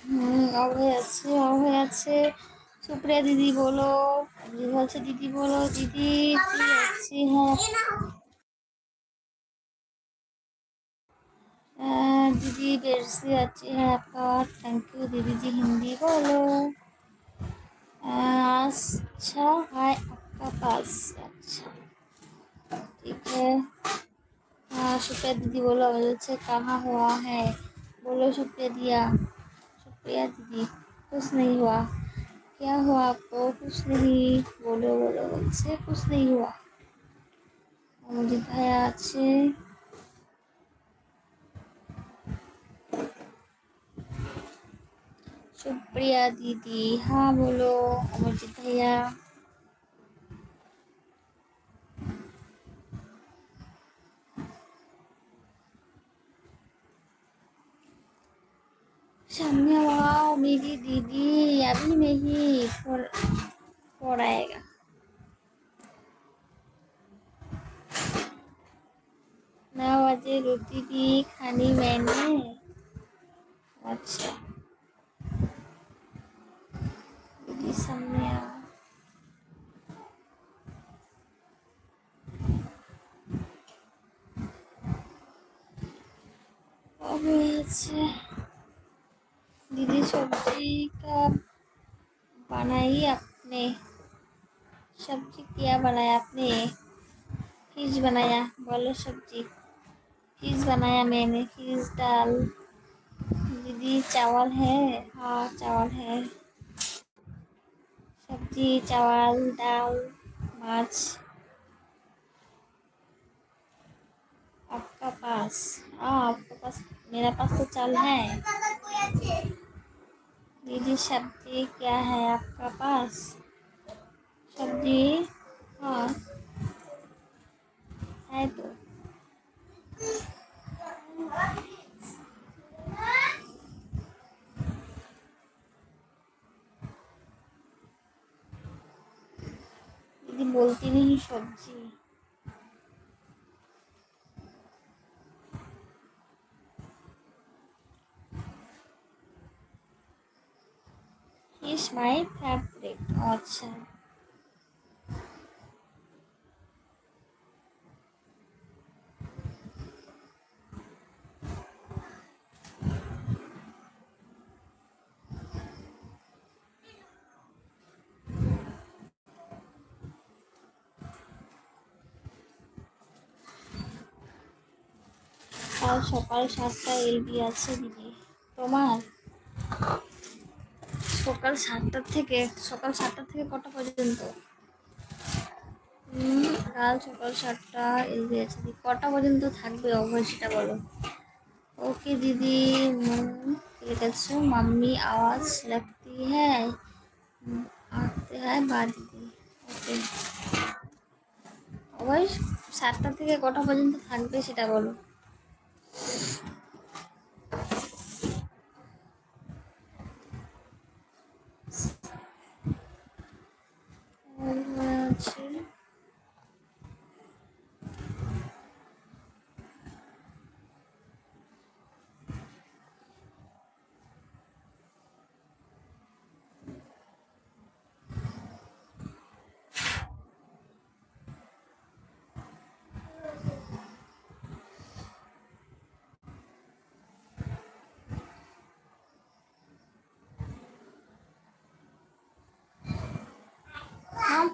Of হয়ে যাচ্ছে, of হয়ে যাচ্ছে। সুপ্রিয়া দিদি বলো। দিদি বলছে দিদি বলো, দিদি ফ্রি আছি। दीदी देर से अच्छी है आपका। थैंक यू दीदी जी। हिंदी बोलो। अच्छा है आपका पास। अच्छा ठीक है। सुप्रिया दीदी बोलो। अच्छा कहाँ हुआ है बोलो सुप्रिया दिया। सुप्रिया दीदी कुछ नहीं हुआ। क्या हुआ आपको? कुछ नहीं। बोलो बोलो बोलছে कुछ नहीं हुआ। मुझे भाया আছে। सुप्रिया दीदी हाँ बोलो। अमरजीत भैया सामने आओ। मेरी दीदी अभी नहीं पढ़ाएगा। ना बजे रोटी भी खानी मैंने। अच्छा दीदी सामने आओ। अब ऐसे दीदी सब्जी का बनाई आपने। सब्जी क्या बनाया आपने? फिश बनाया। बोलो सब्जी। फिश बनाया मैंने। फिश दाल। दीदी चावल है। हाँ चावल है। सब्जी चावल दाल माछ। आपका पास। हाँ आपके पास। मेरा पास तो चावल है। दीदी सब्जी क्या है आपका पास? सब्जी हाँ है तो। दीदी बोलती नहीं सब्जी। Is my favourite. अच्छा কাল সকাল 7টায় এলবি আছে দিদি তোমার। সকাল 7টা থেকে কটা পর্যন্ত? কাল সকাল 7টা এলবি আছে দিদি। কটা পর্যন্ত থাকবে অবশ্যই সেটা বলো। ओके दीदी। लिखा मम्मी आवाज लगती है आते हैं बाद दीदी। ओके অবশ্যই 7টা থেকে কটা পর্যন্ত থাকবে সেটা বলো। আছে हम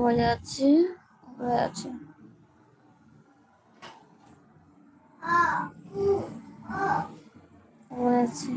হয়ে যাচ্ছে হয়ে আছে। হয়ে আছে